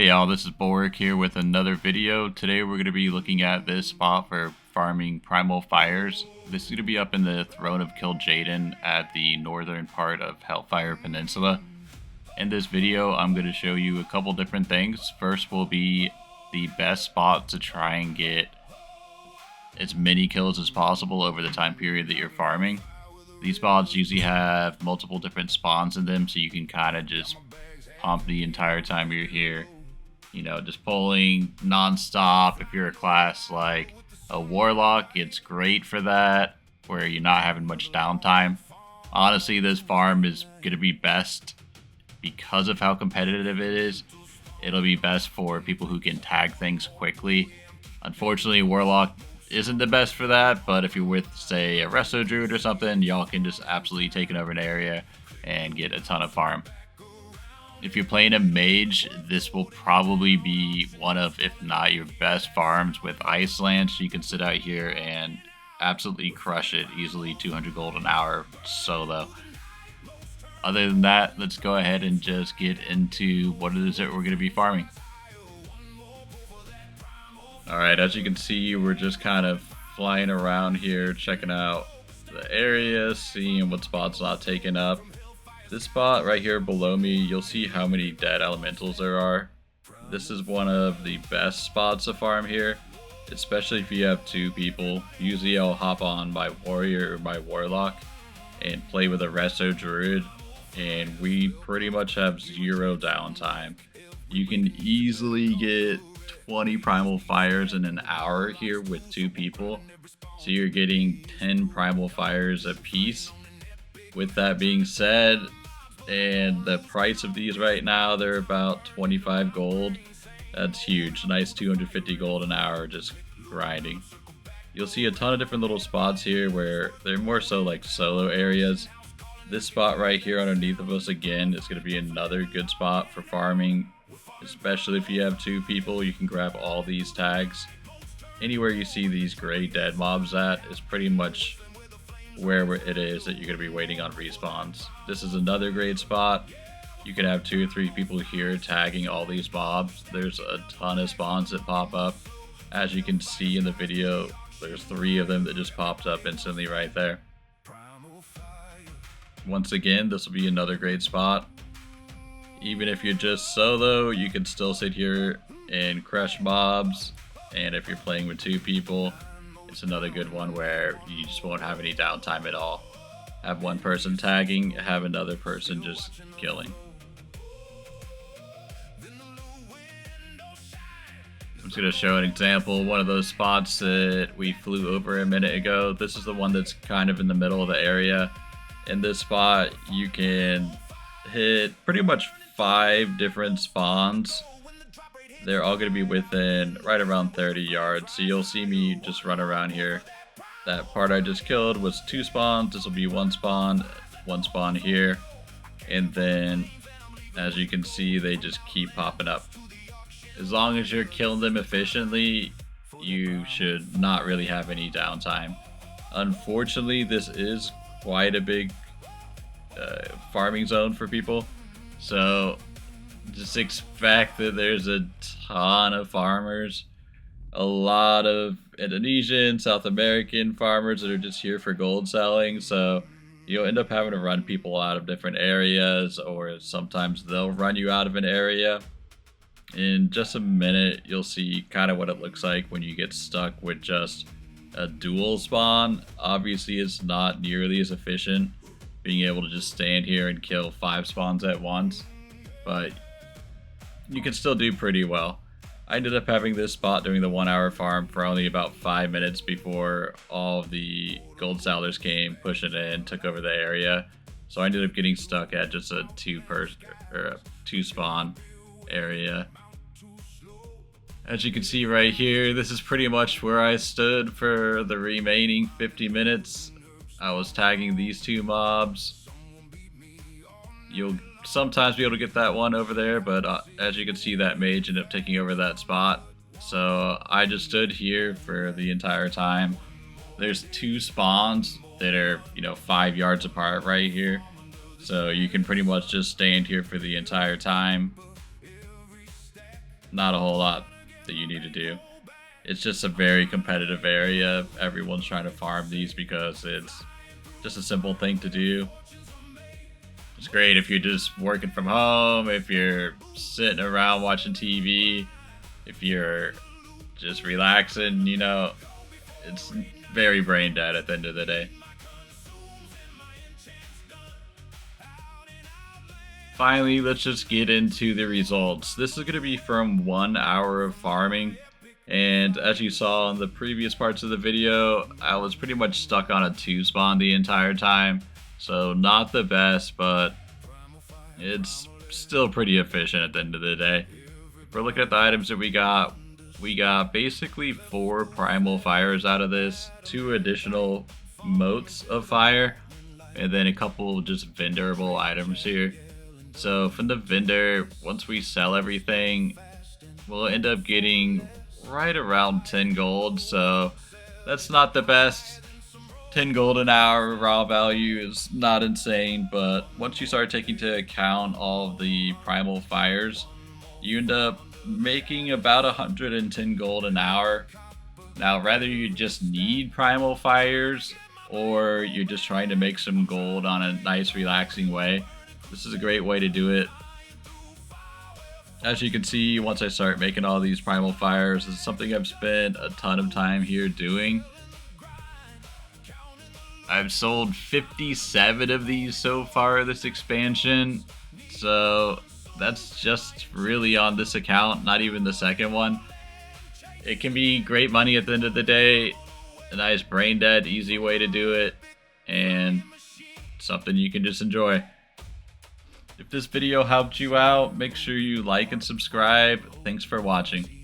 Hey y'all, this is Bulwark here with another video. Today we're going to be looking at this spot for farming Primal Fires. This is going to be up in the Throne of Kil'jaeden at the northern part of Hellfire Peninsula. In this video I'm going to show you a couple different things. First will be the best spot to try and get as many kills as possible over the time period that you're farming. These spots usually have multiple different spawns in them, so you can kind of just pump the entire time you're here. You know, just pulling non-stop. If you're a class like a Warlock, it's great for that, where you're not having much downtime. Honestly, this farm is going to be best because of how competitive it is. It'll be best for people who can tag things quickly. Unfortunately, Warlock isn't the best for that, but if you're with, say, a Resto Druid or something, y'all can just absolutely take over an area and get a ton of farm. If you're playing a mage, this will probably be one of, if not your best farms with Iceland. So you can sit out here and absolutely crush it, easily 200 gold an hour solo. Other than that, let's go ahead and just get into what it is that we're going to be farming. Alright, as you can see, we're just kind of flying around here, checking out the area, seeing what spot's not taken up. This spot right here below me, you'll see how many dead elementals there are. This is one of the best spots to farm here, especially if you have two people. Usually I'll hop on my warrior or my warlock and play with a Resto Druid, and we pretty much have zero downtime. You can easily get 20 Primal Fires in an hour here with two people, so you're getting 10 Primal Fires a piece. With that being said, and the price of these right now, they're about 25 gold. That's huge. Nice 250 gold an hour just grinding. You'll see a ton of different little spots here where they're more so like solo areas. This spot right here underneath of us again is going to be another good spot for farming, especially if you have two people. You can grab all these tags. Anywhere you see these gray dead mobs at is pretty much where it is that you're going to be waiting on respawns. This is another great spot. You can have 2 or 3 people here tagging all these mobs. There's a ton of spawns that pop up. As you can see in the video, there's 3 of them that just popped up instantly right there. Once again, this will be another great spot. Even if you're just solo, you can still sit here and crush mobs. And if you're playing with 2 people, it's another good one where you just won't have any downtime at all. Have one person tagging, have another person just killing. I'm just going to show an example. One of those spots that we flew over a minute ago. This is the one that's kind of in the middle of the area. In this spot, you can hit pretty much 5 different spawns. They're all going to be within right around 30 yards, so you'll see me just run around here. That part I just killed was 2 spawns. This will be 1 spawn here, and then as you can see, they just keep popping up. As long as you're killing them efficiently, you should not really have any downtime. Unfortunately, this is quite a big farming zone for people, so just expect that there's a ton of farmers, a lot of Indonesian, South American farmers that are just here for gold selling, so you'll end up having to run people out of different areas, or sometimes they'll run you out of an area. In just a minute, you'll see kind of what it looks like when you get stuck with just a dual spawn. Obviously, it's not nearly as efficient being able to just stand here and kill 5 spawns at once, but you can still do pretty well. I ended up having this spot during the 1 hour farm for only about 5 minutes before all of the gold sellers came pushing in, took over the area. So I ended up getting stuck at just a 2 spawn area. As you can see right here, this is pretty much where I stood for the remaining 50 minutes. I was tagging these 2 mobs. You'll sometimes be able to get that one over there, but as you can see, that mage ended up taking over that spot. So I just stood here for the entire time. There's 2 spawns that are, 5 yards apart right here. So you can pretty much just stand here for the entire time. not a whole lot that you need to do. It's just a very competitive area. Everyone's trying to farm these because it's just a simple thing to do. It's great if you're just working from home, if you're sitting around watching TV, if you're just relaxing, you know, it's very brain dead at the end of the day. Finally, let's just get into the results. This is going to be from 1 hour of farming, and as you saw in the previous parts of the video, I was pretty much stuck on a 2 spawn the entire time, so not the best, but it's still pretty efficient at the end of the day. If we're looking at the items that we got basically 4 Primal Fires out of this, 2 additional Motes of Fire, and then a couple just vendorable items here. So from the vendor, once we sell everything, we'll end up getting right around 10 gold, so that's not the best. 10 gold an hour raw value is not insane, but once you start taking into account all of the Primal Fires, you end up making about 110 gold an hour. Now, whether you just need Primal Fires or you're just trying to make some gold on a nice relaxing way, this is a great way to do it. As you can see, once I start making all these Primal Fires, this is something I've spent a ton of time here doing. I've sold 57 of these so far this expansion, so that's just really on this account, not even the second one. It can be great money at the end of the day, a nice brain dead, easy way to do it, and something you can just enjoy. If this video helped you out, make sure you like and subscribe. Thanks for watching.